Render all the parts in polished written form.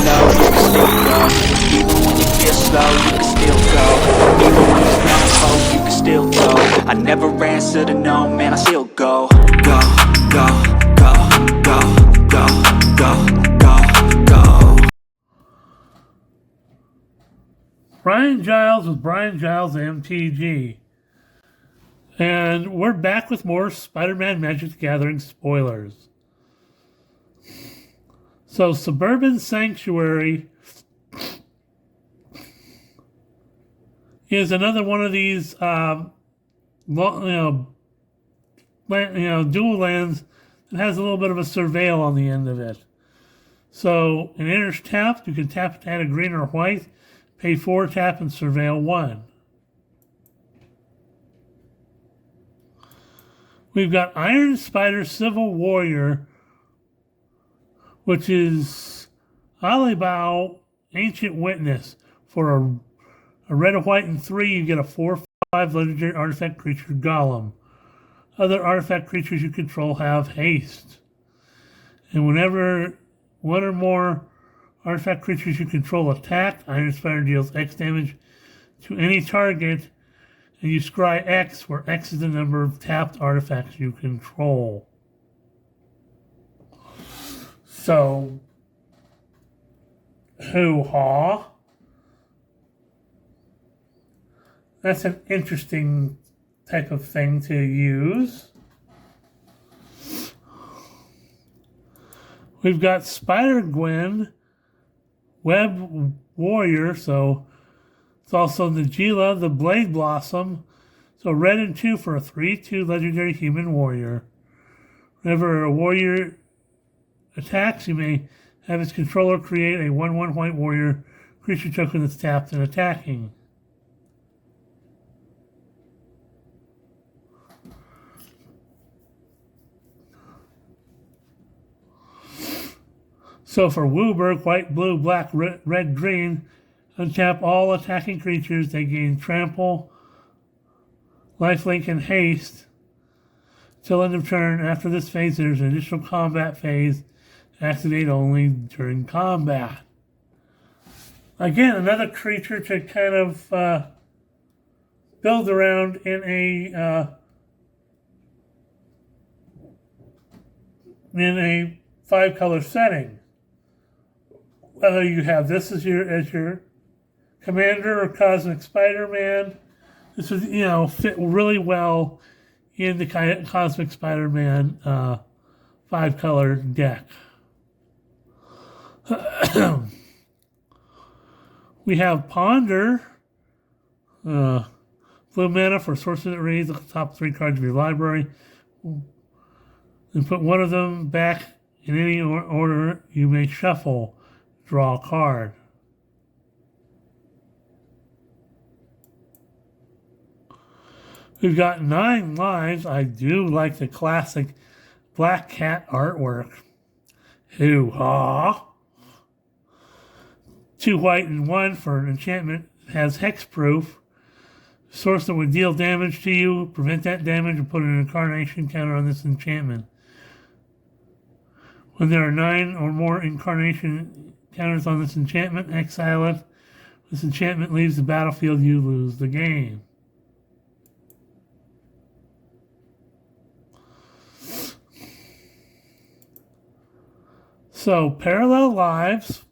low, you can still go. Even when you feel slow, you can still go. Even when there's no hope, you can still go. I never answer to no, man, I still go. Go, go, go, go, go, go, go, go. Brian Giles with Brian Giles MTG. And we're back with more Spider-Man Magic the Gathering spoilers. So, Suburban Sanctuary is another one of these, dual lands that has a little bit of a surveil on the end of it. So, an enters tapped, you can tap to add a green or white, pay 4, tap, and surveil 1. We've got Iron Spider Civil Warrior, which is Alibao Ancient Witness. For a red, a white, and 3, you get a 4/5 legendary artifact creature Golem. Other artifact creatures you control have haste. And whenever one or more artifact creatures you control attack, Iron Spider deals X damage to any target, and you scry X, where X is the number of tapped artifacts you control. So, hoo-ha. That's an interesting type of thing to use. We've got Spider-Gwen, Web Warrior, so it's also Najila, the Blade Blossom. So red and 2 for a 3/2 legendary human warrior. Whenever a warrior attacks, you may have its controller create a 1/1 white warrior creature token that's tapped and attacking. So for Wooburg, white, blue, black, red, green, untap all attacking creatures. They gain trample, lifelink, and haste till end of turn. After this phase, there's an additional combat phase. Activate only during combat. Again, another creature to kind of build around in a 5-color setting. Whether you have this as your commander or Cosmic Spider-Man, this would fit really well in the Cosmic Spider-Man 5-color deck. We have Ponder, blue mana for sorcery that reads the top 3 cards of your library, and put one of them back in any order you may shuffle. Draw a card. We've got 9 lives. I do like the classic Black Cat artwork. Hoo-ha! 2 white and 1 for an enchantment. It has hexproof. Source that would deal damage to you, prevent that damage, and put an incarnation counter on this enchantment. When there are 9 or more incarnation counters on this enchantment, exile it. This enchantment leaves the battlefield, you lose the game. So, parallel lives.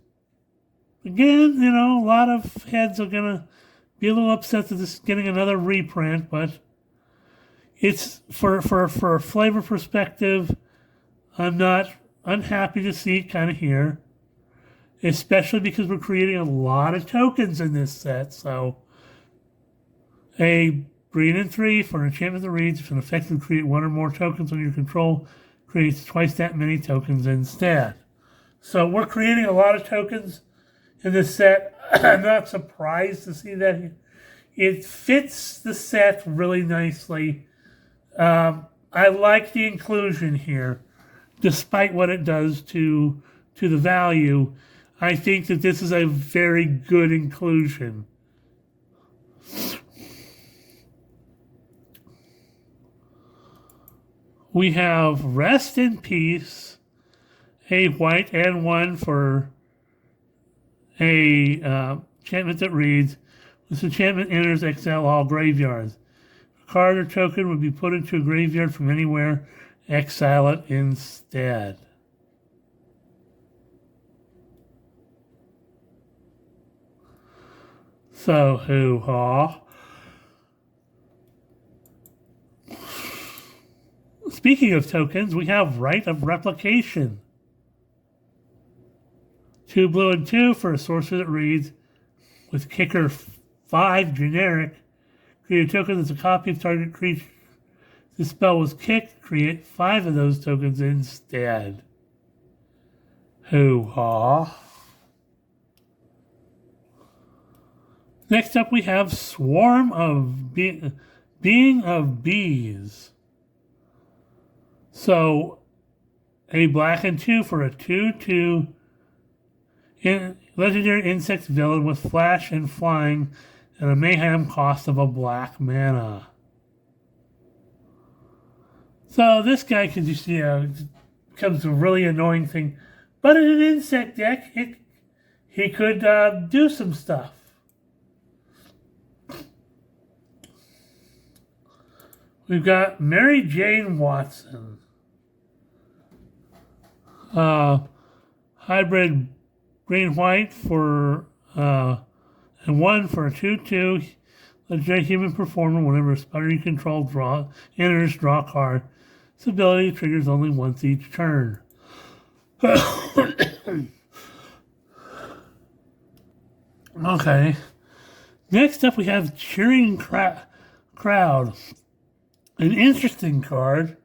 Again, a lot of heads are going to be a little upset that this is getting another reprint, but it's for a flavor perspective, I'm not unhappy to see it kind of here. Especially because we're creating a lot of tokens in this set. So, a green and 3 for an enchantment that reads, if an effect will create 1 or more tokens on your control, creates twice that many tokens instead. So we're creating a lot of tokens in this set. I'm not surprised to see that. It fits the set really nicely. I like the inclusion here, despite what it does to the value. I think that this is a very good inclusion. We have Rest in Peace, a white and 1 for a enchantment that reads, this enchantment enters exile all graveyards. A card or token would be put into a graveyard from anywhere. Exile it instead. So, hoo-ha. Speaking of tokens, we have Right of Replication. 2 blue and 2 for a sorcerer that reads, with kicker 5 generic, create a token that's a copy of target creature. If the spell was kicked, create 5 of those tokens instead. Hoo-ha. Next up we have Swarm of Being of Bees. So, a black and 2 for a 2/2 legendary insect villain with flash and flying and a mayhem cost of a black mana. So this guy could just, becomes a really annoying thing. But in an insect deck, he could do some stuff. We've got Mary Jane Watson. Hybrid green-white for and 1 for a 2/2 legendary human performer. Whenever a spider you control enters, draw a card. This ability triggers only once each turn. Okay. Next up we have Cheering Crowd. An interesting card.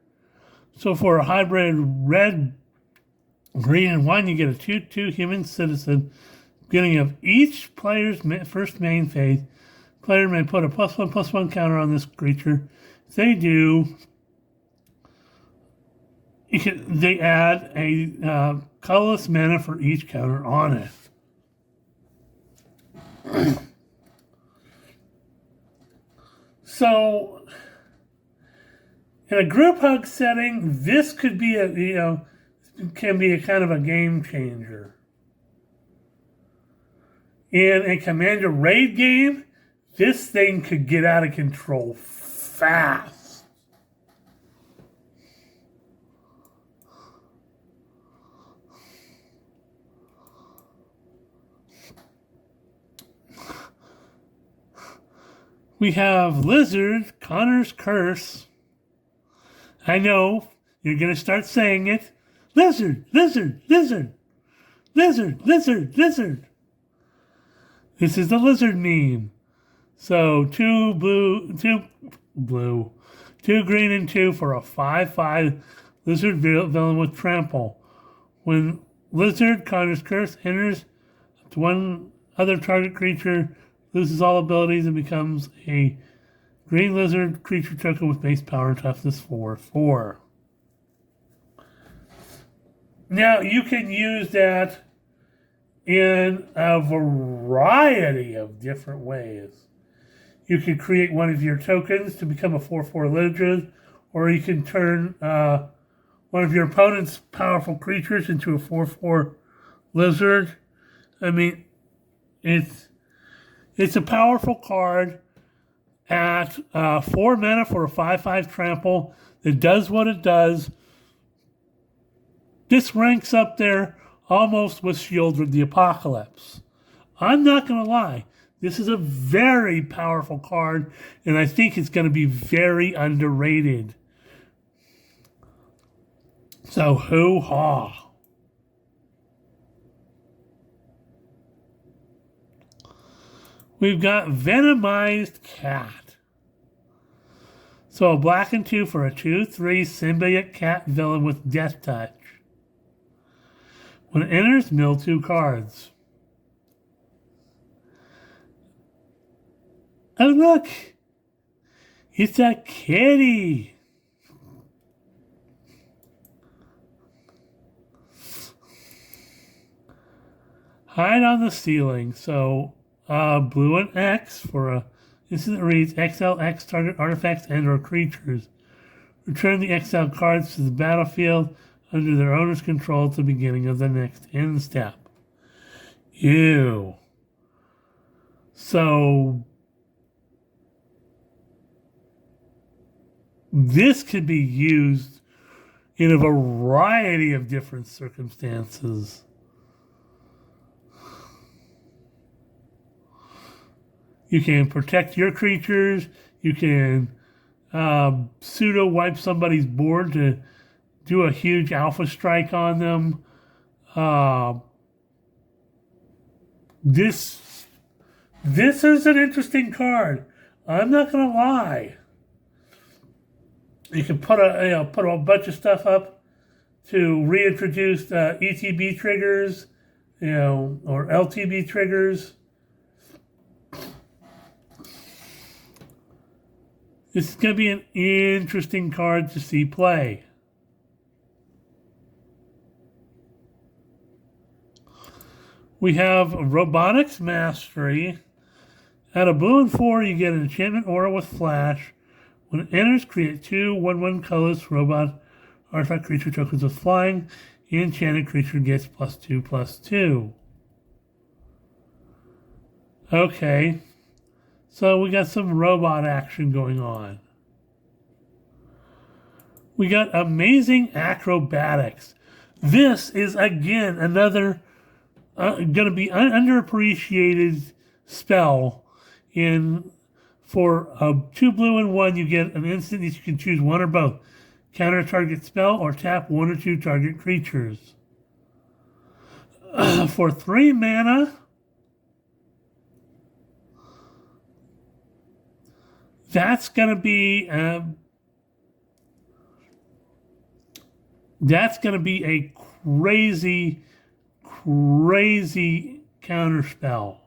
So for a hybrid red, green, and 1, you get a 2/2 human citizen. Beginning of each player's first main phase, player may put a +1/+1 counter on this creature. If they do, they add a colorless mana for each counter on it. So, in a group hug setting, this could be can be a kind of a game changer. In a Commander raid game, this thing could get out of control fast. We have Lizard, Connor's Curse. I know, you're going to start saying it. Lizard, lizard, lizard, lizard, lizard, lizard. This is the lizard meme. So 2 green and 2 for a 5/5 lizard villain with trample. When Lizard, Connor's Curse enters, up to 1 other target creature loses all abilities and becomes a green lizard creature token with base power and toughness 4/4. Now, you can use that in a variety of different ways. You can create one of your tokens to become a 4/4 lizard, or you can turn one of your opponent's powerful creatures into a 4/4 lizard. I mean, it's a powerful card at 4 mana for a 5/5 trample that does what it does. This ranks up there almost with Shieldred the Apocalypse. I'm not going to lie. This is a very powerful card, and I think it's going to be very underrated. So, hoo-ha. We've got Venomized Cat. So, a black and 2 for a 2/3 symbiote cat villain with Death Touch. When it enters, mill 2 cards. Oh, look! It's a kitty! Hide on the ceiling. So, blue and X for a instant that reads exile X target artifacts and or creatures. Return the exiled cards to the battlefield under their owner's control at the beginning of the next end step. Ew. So this could be used in a variety of different circumstances. You can protect your creatures. You can pseudo wipe somebody's board to do a huge alpha strike on them. This is an interesting card. I'm not gonna lie. You can put a bunch of stuff up to reintroduce ETB triggers, or LTB triggers. This is going to be an interesting card to see play. We have Robotics Mastery. At a blue and 4, you get an enchantment aura with flash. When it enters, create 2 1/1 colorless robot artifact creature tokens with flying. The enchanted creature gets +2/+2. Okay. So we got some robot action going on. We got Amazing Acrobatics. This is, again, another going to be underappreciated spell. For 2 blue and 1, you get an instant that you can choose one or both. Counter a target spell or tap 1 or 2 target creatures. For 3 mana, that's going to be a crazy counterspell.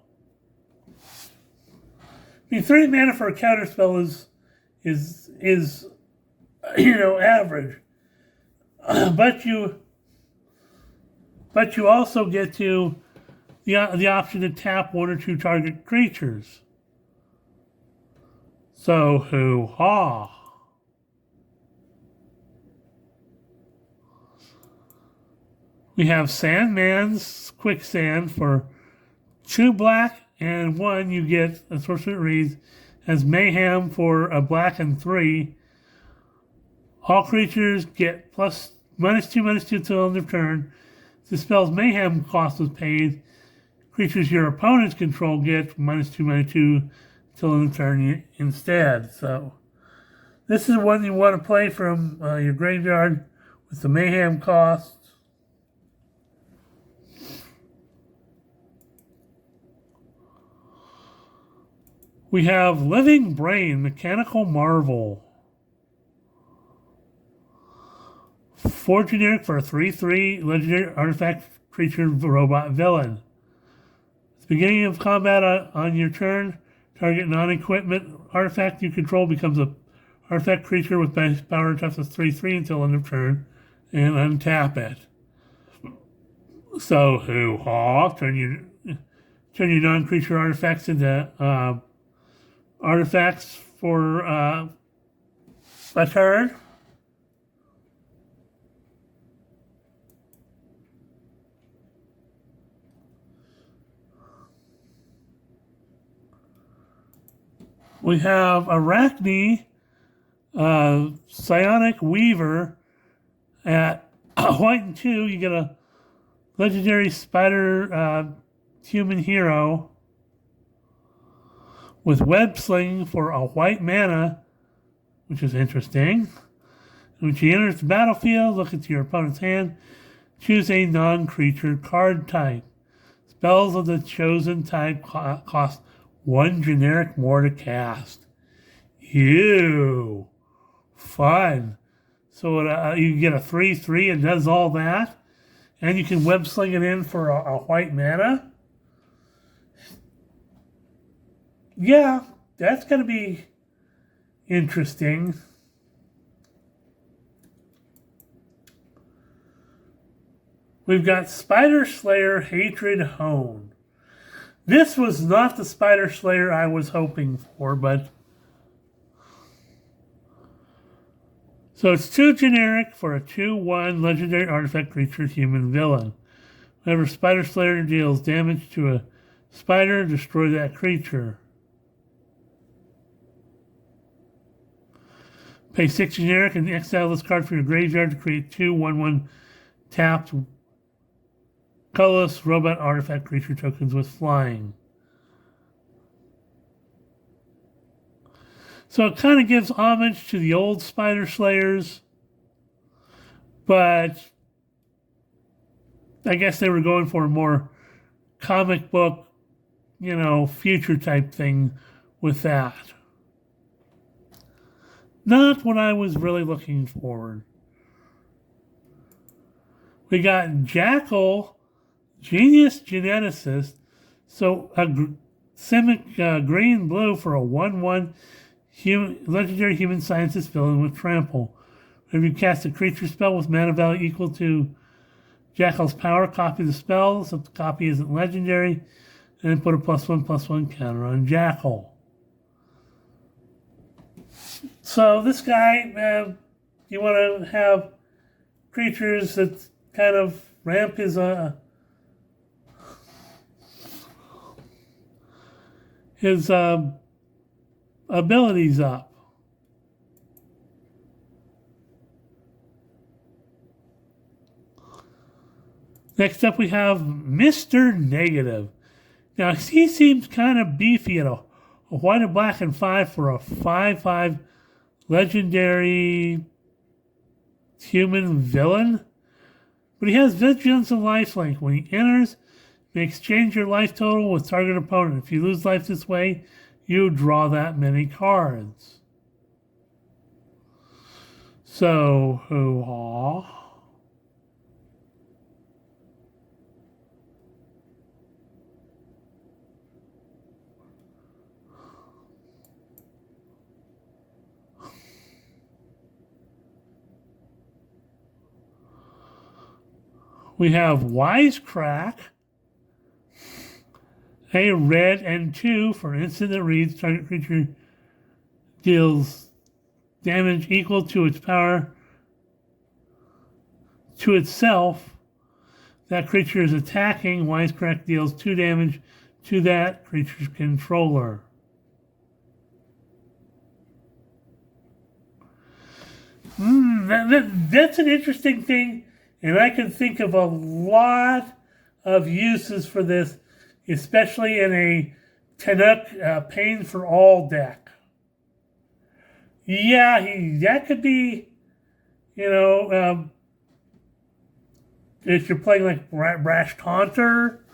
I mean, 3 mana for a counterspell is average, but you also get to the option to tap 1 or 2 target creatures. So hoo-ha. We have Sandman's Quicksand for 2 black and 1. You get a sorcery that reads as Mayhem for a black and 3. All creatures get -2/-2 until end of turn. The spell's Mayhem cost was paid. Creatures your opponents control get -2/-2 till end of turn instead. So this is one you want to play from your graveyard with the Mayhem cost. We have Living Brain, Mechanical Marvel. 4 generic for a 3/3 legendary artifact creature robot villain. At the beginning of combat on your turn, target non-equipment artifact you control becomes a artifact creature with base power and toughness 3/3 until end of turn, and untap it. So hoo-ha! Turn your non-creature artifacts into artifacts for a turn. We have Arachne, Psionic Weaver. At white and 2, you get a legendary spider human hero with web sling for a white mana, which is interesting. When she enters the battlefield, look into your opponent's hand, choose a non-creature card type. Spells of the chosen type cost 1 generic more to cast. Ew. Fun. So you get a 3/3 and does all that. And you can web sling it in for a white mana. Yeah, that's going to be interesting. We've got Spider Slayer Hatred Hone. This was not the Spider Slayer I was hoping for, but... So it's 2 generic for a 2/1 legendary artifact creature human villain. Whenever Spider Slayer deals damage to a spider, destroy that creature. Pay 6 generic and exile this card from your graveyard to create 2 1/1 tapped colorless robot artifact creature tokens with flying. So it kind of gives homage to the old Spider Slayers, but I guess they were going for a more comic book, future type thing with that. Not what I was really looking for. We got Jackal, Genius Geneticist, so a simic green blue for a 1/1 legendary human scientist villain with trample. If you cast a creature spell with mana value equal to Jackal's power, copy the spell, so if the copy isn't legendary, and then put a +1/+1 counter on Jackal. So this guy, you want to have creatures that kind of ramp his abilities up. Next up we have Mr. Negative. Now he seems kind of beefy at a white and black and 5 for a 5/5 legendary human villain. But he has vigilance and lifelink. When he enters, you may exchange your life total with target opponent. If you lose life this way, you draw that many cards. So, hoo-ha. We have Wisecrack, a red and 2 for an instant that reads target creature deals damage equal to its power to itself. That creature is attacking. Wisecrack deals 2 damage to that creature's controller. That's an interesting thing. And I can think of a lot of uses for this, especially in a Tanuk Pain for All deck. Yeah, that could be, if you're playing like Brash Taunter.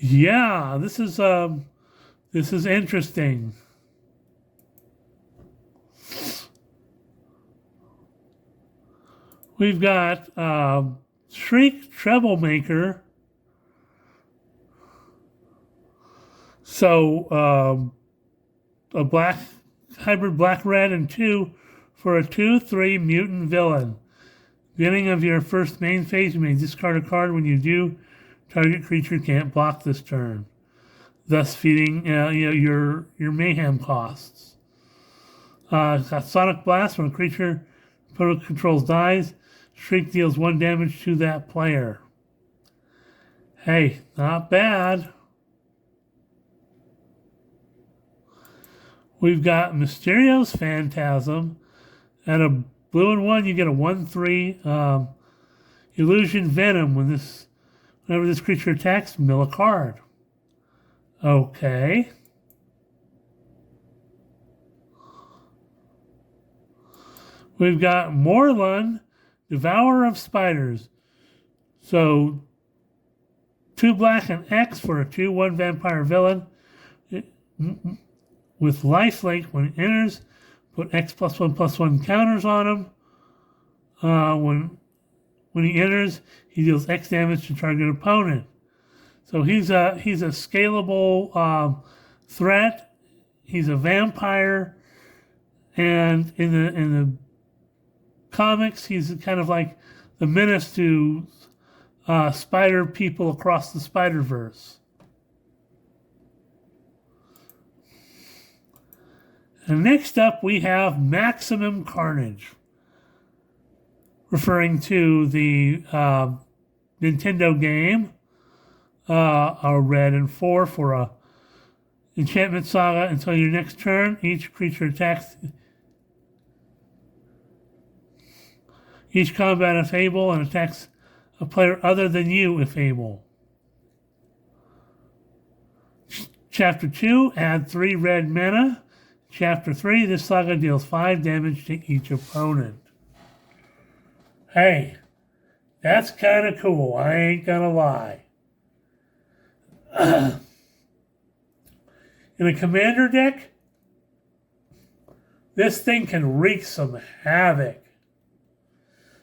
Yeah, this is interesting. We've got Shriek Troublemaker. So a black hybrid black-red and 2 for a 2/3 mutant villain. Beginning of your first main phase, you may discard a card. When you do, target creature can't block this turn, thus feeding your mayhem costs. It's got Sonic Blast. When a creature opponent controls dies, Shriek deals 1 damage to that player. Hey, not bad. We've got Mysterio's Phantasm. At a blue and 1, you get a 1/3 Illusion Venom. Whenever this creature attacks, mill a card. Okay. We've got Morlun, Devourer of Spiders. So 2 black and X for a 2/1 vampire villain. With lifelink, when it enters, put X +1/+1 counters on him. When he enters, he deals X damage to target opponent. So he's a scalable threat. He's a vampire, and in the comics, he's kind of like the menace to spider people across the Spider-Verse. And next up, we have Maximum Carnage. referring to the Nintendo game, a red and 4 for a enchantment saga until your next turn. Each creature attacks. Each combat if able and attacks a player other than you if able. Chapter 2, add 3 red mana. Chapter 3, this saga deals 5 damage to each opponent. Hey, that's kind of cool, I ain't gonna lie. In a commander deck, this thing can wreak some havoc.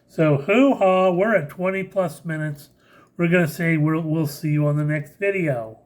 So hoo-ha, we're at 20 plus minutes. We're going to say we'll see you on the next video.